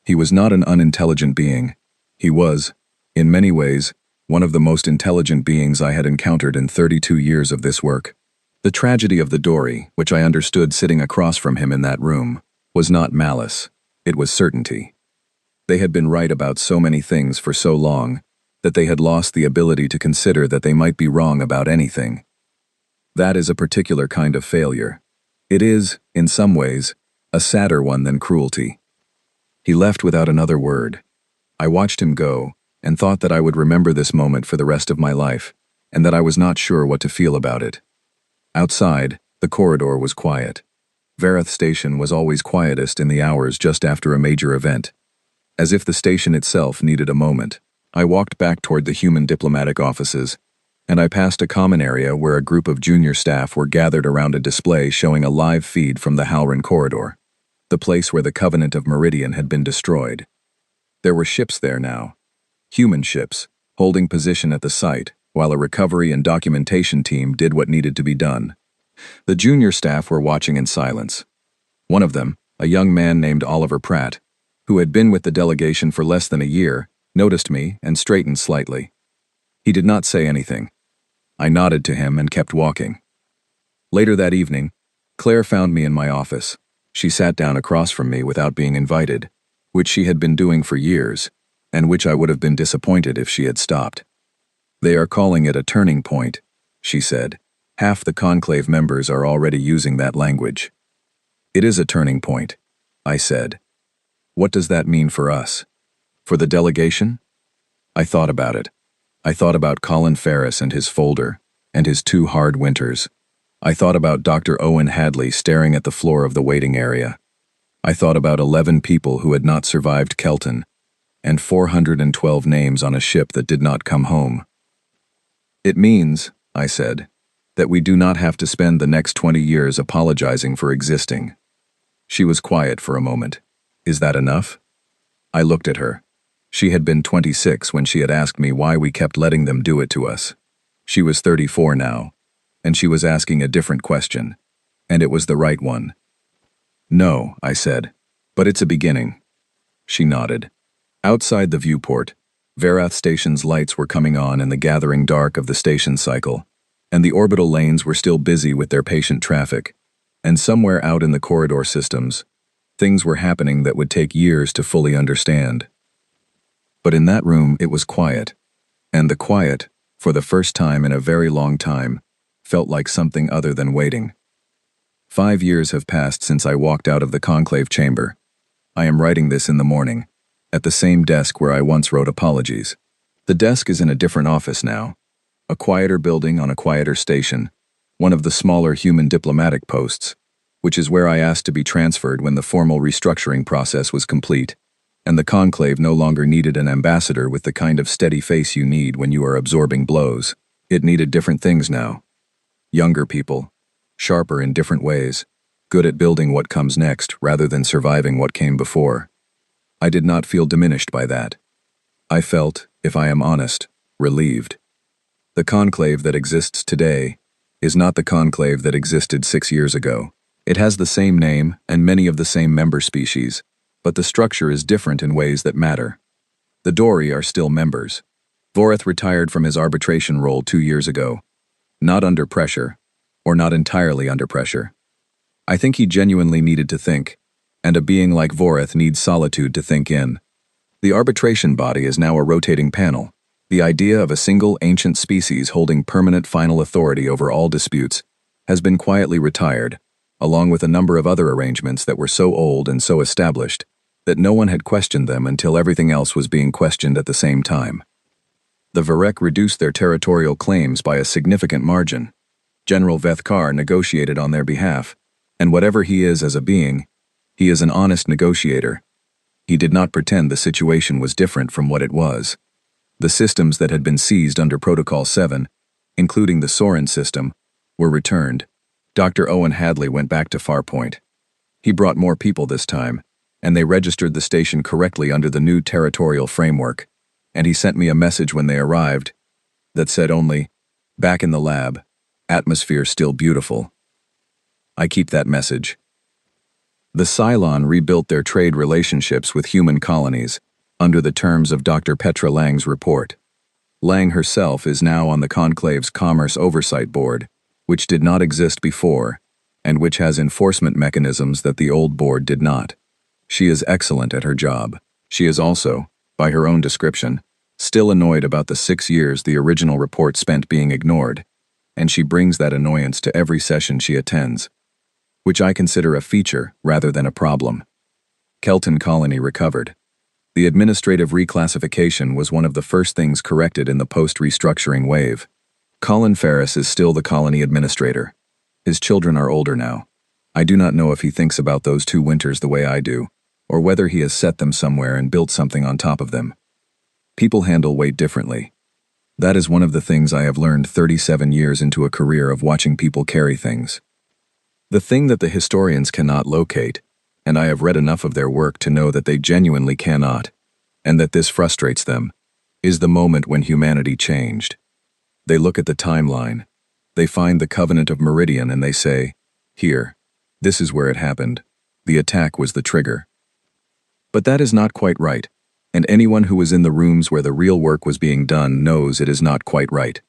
He was not an unintelligent being. He was, in many ways, one of the most intelligent beings I had encountered in 32 years of this work. The tragedy of the Dory, which I understood sitting across from him in that room, was not malice. It was certainty. They had been right about so many things for so long that they had lost the ability to consider that they might be wrong about anything. That is a particular kind of failure. It is, in some ways, a sadder one than cruelty. He left without another word. I watched him go, and thought that I would remember this moment for the rest of my life, and that I was not sure what to feel about it. Outside, the corridor was quiet. Vareth Station was always quietest in the hours just after a major event, as if the station itself needed a moment. I walked back toward the human diplomatic offices, and I passed a common area where a group of junior staff were gathered around a display showing a live feed from the Halrin corridor, the place where the Covenant of Meridian had been destroyed. There were ships there now, human ships, holding position at the site, while a recovery and documentation team did what needed to be done. The junior staff were watching in silence. One of them, a young man named Oliver Pratt, who had been with the delegation for less than a year, noticed me and straightened slightly. He did not say anything. I nodded to him and kept walking. Later that evening, Claire found me in my office. She sat down across from me without being invited, which she had been doing for years, and which I would have been disappointed if she had stopped. They are calling it a turning point, she said. Half the conclave members are already using that language. It is a turning point, I said. What does that mean for us? For the delegation? I thought about it. I thought about Colin Ferris and his folder, and his 2 hard winters. I thought about Dr. Owen Hadley staring at the floor of the waiting area. I thought about 11 people who had not survived Kelton, and 412 names on a ship that did not come home. It means, I said, that we do not have to spend the next 20 years apologizing for existing. She was quiet for a moment. Is that enough? I looked at her. She had been 26 when she had asked me why we kept letting them do it to us. She was 34 now, and she was asking a different question, and it was the right one. No, I said, but it's a beginning. She nodded. Outside the viewport, Varath Station's lights were coming on in the gathering dark of the station cycle, and the orbital lanes were still busy with their patient traffic, and somewhere out in the corridor systems, things were happening that would take years to fully understand. But in that room it was quiet, and the quiet, for the first time in a very long time, felt like something other than waiting. 5 years have passed since I walked out of the conclave chamber. I am writing this in the morning, at the same desk where I once wrote apologies. The desk is in a different office now, a quieter building on a quieter station, one of the smaller human diplomatic posts, which is where I asked to be transferred when the formal restructuring process was complete, and the conclave no longer needed an ambassador with the kind of steady face you need when you are absorbing blows. It needed different things now. Younger people, sharper in different ways, good at building what comes next rather than surviving what came before. I did not feel diminished by that. I felt, if I am honest, relieved. The conclave that exists today is not the conclave that existed 6 years ago. It has the same name and many of the same member species, but the structure is different in ways that matter. The Dorie are still members. Voreth retired from his arbitration role 2 years ago. Not under pressure, or not entirely under pressure. I think he genuinely needed to think, and a being like Voreth needs solitude to think in. The arbitration body is now a rotating panel. The idea of a single ancient species holding permanent final authority over all disputes has been quietly retired, along with a number of other arrangements that were so old and so established that no one had questioned them until everything else was being questioned at the same time. The Varek reduced their territorial claims by a significant margin. General Vethkar negotiated on their behalf, and whatever he is as a being, he is an honest negotiator. He did not pretend the situation was different from what it was. The systems that had been seized under Protocol 7, including the Sorin system, were returned. Dr. Owen Hadley went back to Farpoint. He brought more people this time, and they registered the station correctly under the new territorial framework, and he sent me a message when they arrived that said only, "Back in the lab, atmosphere still beautiful." I keep that message. The Cylon rebuilt their trade relationships with human colonies under the terms of Dr. Petra Lang's report. Lang herself is now on the Conclave's Commerce Oversight Board, which did not exist before, and which has enforcement mechanisms that the old board did not. She is excellent at her job. She is also, by her own description, still annoyed about the 6 years the original report spent being ignored, and she brings that annoyance to every session she attends, which I consider a feature rather than a problem. Kelton Colony recovered. The administrative reclassification was one of the first things corrected in the post-restructuring wave. Colin Ferris is still the colony administrator. His children are older now. I do not know if he thinks about those 2 winters the way I do, or whether he has set them somewhere and built something on top of them. People handle weight differently. That is one of the things I have learned 37 years into a career of watching people carry things. The thing that the historians cannot locate, and I have read enough of their work to know that they genuinely cannot, and that this frustrates them, is the moment when humanity changed. They look at the timeline. They find the Covenant of Meridian and they say, "Here, this is where it happened. The attack was the trigger." But that is not quite right, and anyone who was in the rooms where the real work was being done knows it is not quite right.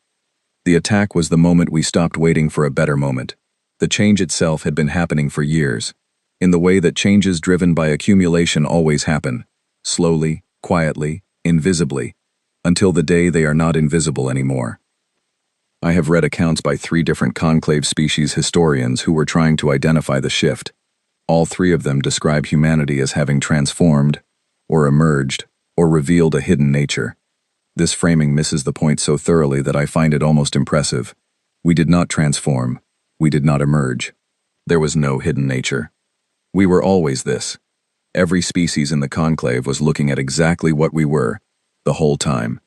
The attack was the moment we stopped waiting for a better moment. The change itself had been happening for years, in the way that changes driven by accumulation always happen, slowly, quietly, invisibly, until the day they are not invisible anymore. I have read accounts by 3 different conclave species historians who were trying to identify the shift. All 3 of them describe humanity as having transformed, or emerged, or revealed a hidden nature. This framing misses the point so thoroughly that I find it almost impressive. We did not transform. We did not emerge. There was no hidden nature. We were always this. Every species in the conclave was looking at exactly what we were, the whole time.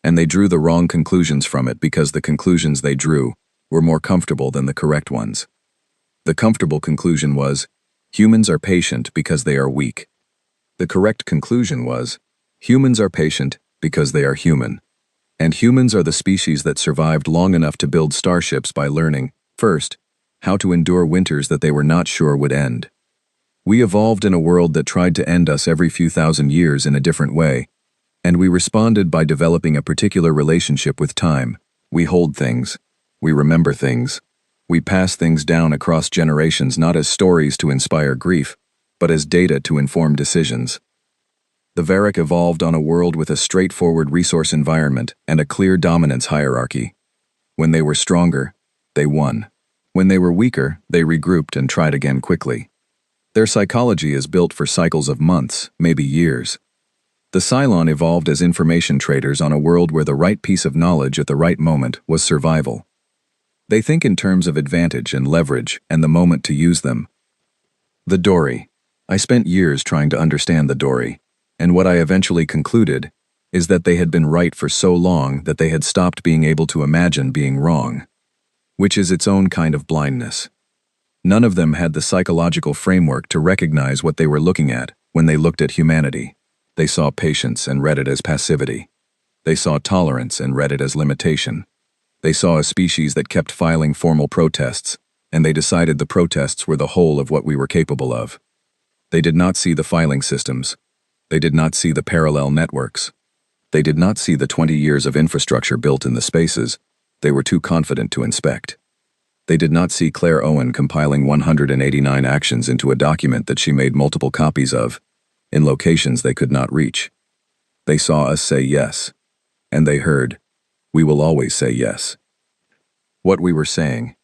And they drew the wrong conclusions from it because the conclusions they drew were more comfortable than the correct ones. The comfortable conclusion was, humans are patient because they are weak. The correct conclusion was, humans are patient because they are human. And humans are the species that survived long enough to build starships by learning, first, how to endure winters that they were not sure would end. We evolved in a world that tried to end us every few thousand years in a different way, and we responded by developing a particular relationship with time. We hold things. We remember things. We pass things down across generations not as stories to inspire grief, but as data to inform decisions. The Varek evolved on a world with a straightforward resource environment and a clear dominance hierarchy. When they were stronger, they won. When they were weaker, they regrouped and tried again quickly. Their psychology is built for cycles of months, maybe years. The Cylon evolved as information traders on a world where the right piece of knowledge at the right moment was survival. They think in terms of advantage and leverage and the moment to use them. The Dorie. I spent years trying to understand the Dorie, and what I eventually concluded is that they had been right for so long that they had stopped being able to imagine being wrong, which is its own kind of blindness. None of them had the psychological framework to recognize what they were looking at when they looked at humanity. They saw patience and read it as passivity. They saw tolerance and read it as limitation. They saw a species that kept filing formal protests, and they decided the protests were the whole of what we were capable of. They did not see the filing systems. They did not see the parallel networks. They did not see the 20 years of infrastructure built in the spaces. They were too confident to inspect. They did not see Claire Owen compiling 189 actions into a document that she made multiple copies of, in locations they could not reach. They saw us say yes. And they heard, "We will always say yes." What we were saying,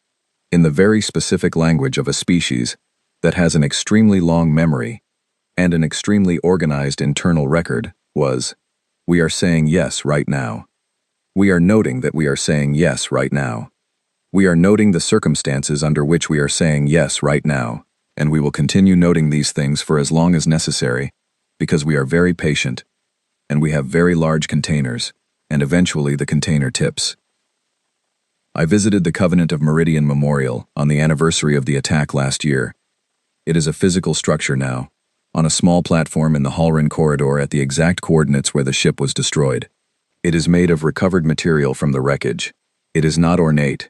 in the very specific language of a species that has an extremely long memory and an extremely organized internal record, was, "We are saying yes right now. We are noting that we are saying yes right now. We are noting the circumstances under which we are saying yes right now, and we will continue noting these things for as long as necessary, because we are very patient, and we have very large containers, and eventually the container tips." I visited the Covenant of Meridian Memorial on the anniversary of the attack last year. It is a physical structure now, on a small platform in the Halrin corridor at the exact coordinates where the ship was destroyed. It is made of recovered material from the wreckage. It is not ornate.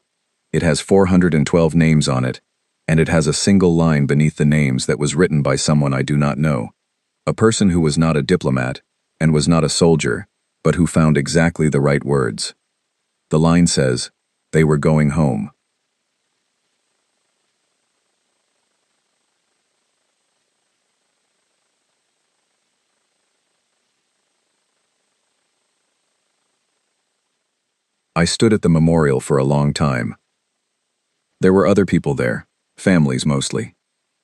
It has 412 names on it, and it has a single line beneath the names that was written by someone I do not know. A person who was not a diplomat, and was not a soldier, but who found exactly the right words. The line says, "They were going home." I stood at the memorial for a long time. There were other people there, families mostly.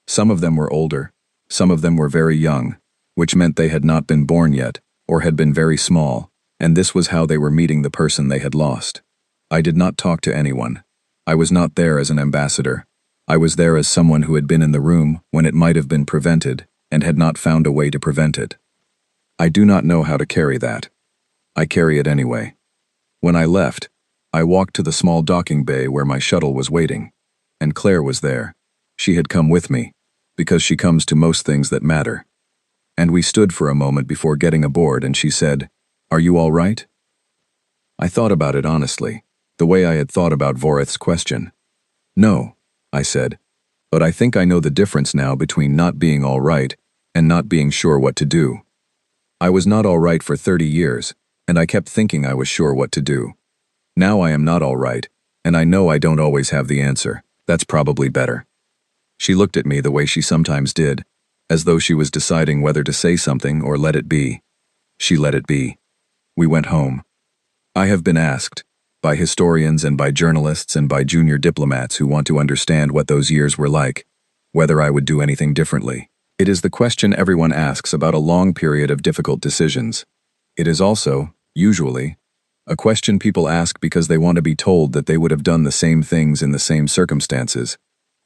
Some of them were older, some of them were very young, which meant they had not been born yet, or had been very small, and this was how they were meeting the person they had lost. I did not talk to anyone. I was not there as an ambassador. I was there as someone who had been in the room when it might have been prevented, and had not found a way to prevent it. I do not know how to carry that. I carry it anyway. When I left, I walked to the small docking bay where my shuttle was waiting, and Claire was there. She had come with me, because she comes to most things that matter. And we stood for a moment before getting aboard, and she said, "Are you all right?" I thought about it honestly, the way I had thought about Vorith's question. "No," I said, "but I think I know the difference now between not being all right and not being sure what to do. I was not all right for 30 years, and I kept thinking I was sure what to do. Now I am not all right, and I know I don't always have the answer. That's probably better." She looked at me the way she sometimes did, as though she was deciding whether to say something or let it be. She let it be. We went home. I have been asked, by historians and by journalists and by junior diplomats who want to understand what those years were like, whether I would do anything differently. It is the question everyone asks about a long period of difficult decisions. It is also, usually, a question people ask because they want to be told that they would have done the same things in the same circumstances,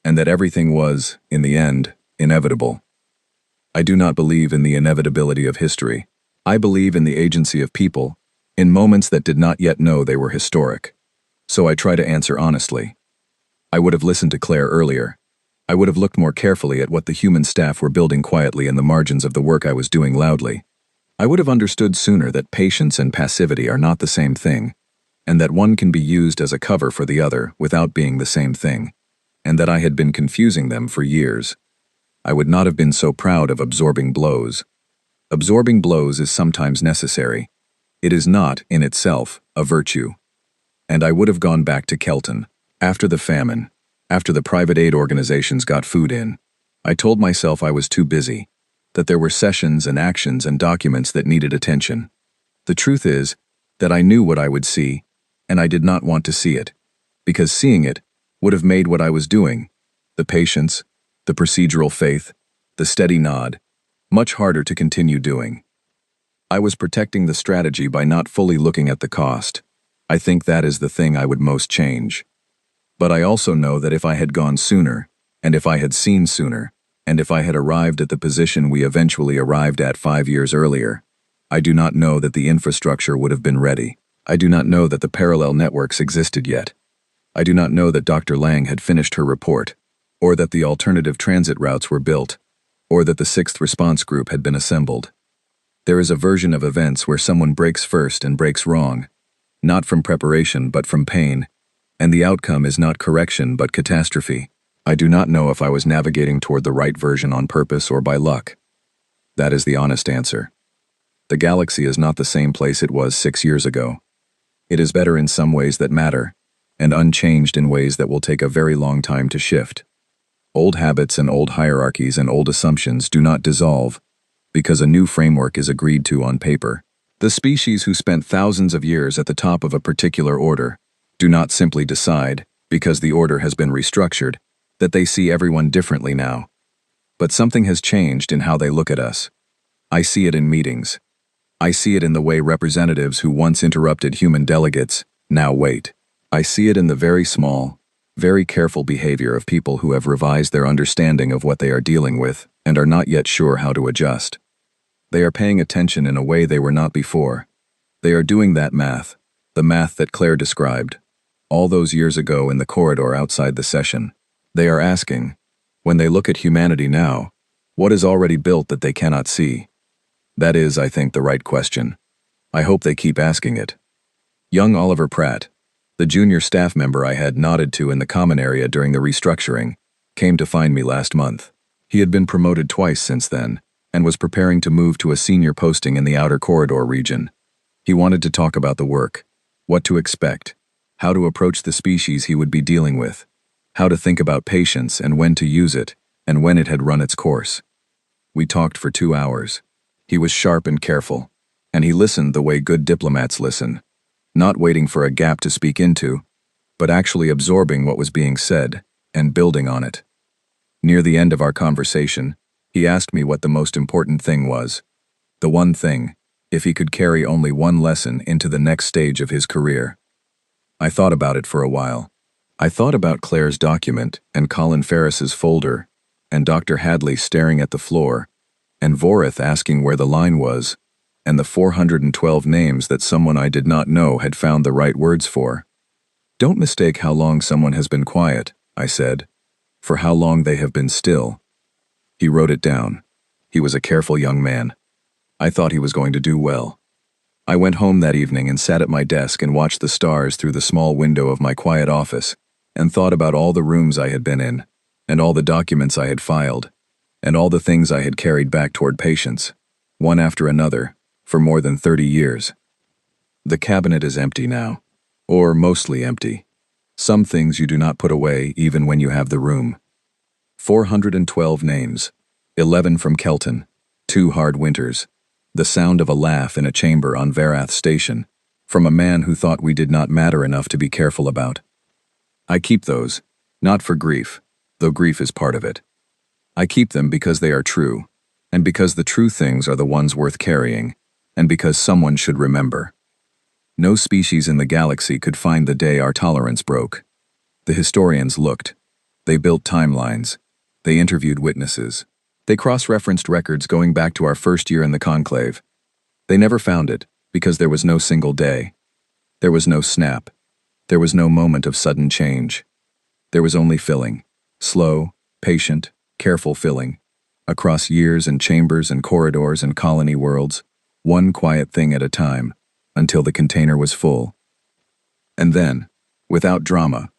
and that everything was, in the end, inevitable. I do not believe in the inevitability of history. I believe in the agency of people, in moments that did not yet know they were historic. So I try to answer honestly. I would have listened to Claire earlier. I would have looked more carefully at what the human staff were building quietly in the margins of the work I was doing loudly. I would have understood sooner that patience and passivity are not the same thing, and that one can be used as a cover for the other without being the same thing, and that I had been confusing them for years. I would not have been so proud of absorbing blows. Absorbing blows is sometimes necessary. It is not, in itself, a virtue. And I would have gone back to Kelton, after the famine, after the private aid organizations got food in. I told myself I was too busy, that there were sessions and actions and documents that needed attention. The truth is that I knew what I would see, and I did not want to see it, because seeing it would have made what I was doing, the patience, the procedural faith, the steady nod, much harder to continue doing. I was protecting the strategy by not fully looking at the cost. I think that is the thing I would most change. But I also know that if I had gone sooner, and if I had seen sooner, and if I had arrived at the position we eventually arrived at 5 years earlier, I do not know that the infrastructure would have been ready. I do not know that the parallel networks existed yet. I do not know that Dr. Lang had finished her report, or that the alternative transit routes were built, or that the 6th response group had been assembled. There is a version of events where someone breaks first and breaks wrong, not from preparation but from pain, and the outcome is not correction but catastrophe. I do not know if I was navigating toward the right version on purpose or by luck. That is the honest answer. The galaxy is not the same place it was 6 years ago. It is better in some ways that matter, and unchanged in ways that will take a very long time to shift. Old habits and old hierarchies and old assumptions do not dissolve because a new framework is agreed to on paper. The species who spent thousands of years at the top of a particular order do not simply decide, because the order has been restructured, that they see everyone differently now. But something has changed in how they look at us. I see it in meetings. I see it in the way representatives who once interrupted human delegates now wait. I see it in the very small, very careful behavior of people who have revised their understanding of what they are dealing with and are not yet sure how to adjust. They are paying attention in a way they were not before. They are doing that math, the math that Claire described, all those years ago in the corridor outside the session. They are asking, when they look at humanity now, what is already built that they cannot see? That is, I think, the right question. I hope they keep asking it. Young Oliver Pratt, the junior staff member I had nodded to in the common area during the restructuring, came to find me last month. He had been promoted twice since then, and was preparing to move to a senior posting in the outer corridor region. He wanted to talk about the work, what to expect, how to approach the species he would be dealing with, how to think about patience and when to use it, and when it had run its course. We talked for 2 hours. He was sharp and careful, and he listened the way good diplomats listen, not waiting for a gap to speak into, but actually absorbing what was being said and building on it. Near the end of our conversation, he asked me what the most important thing was. The one thing, if he could carry only one lesson into the next stage of his career. I thought about it for a while. I thought about Claire's document and Colin Ferris's folder, and Dr. Hadley staring at the floor, and Vorith asking where the line was, and the 412 names that someone I did not know had found the right words for. Don't mistake how long someone has been quiet, I said, for how long they have been still. He wrote it down. He was a careful young man. I thought he was going to do well. I went home that evening and sat at my desk and watched the stars through the small window of my quiet office, and thought about all the rooms I had been in, and all the documents I had filed, and all the things I had carried back toward patients, one after another, for more than 30 years. The cabinet is empty now, or mostly empty. Some things you do not put away even when you have the room. 412 names, 11 from Kelton, 2 hard winters, the sound of a laugh in a chamber on Varath Station, from a man who thought we did not matter enough to be careful about. I keep those, not for grief, though grief is part of it. I keep them because they are true, and because the true things are the ones worth carrying, and because someone should remember. No species in the galaxy could find the day our tolerance broke. The historians looked. They built timelines. They interviewed witnesses. They cross-referenced records going back to our first year in the conclave. They never found it, because there was no single day. There was no snap. There was no moment of sudden change. There was only filling. Slow, patient, careful filling. Across years and chambers and corridors and colony worlds, one quiet thing at a time, until the container was full. And then, without drama,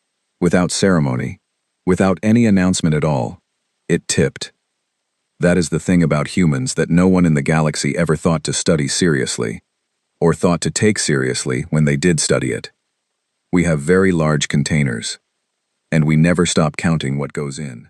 without ceremony, without any announcement at all, it tipped. That is the thing about humans that no one in the galaxy ever thought to study seriously, or thought to take seriously when they did study it. We have very large containers, and we never stop counting what goes in.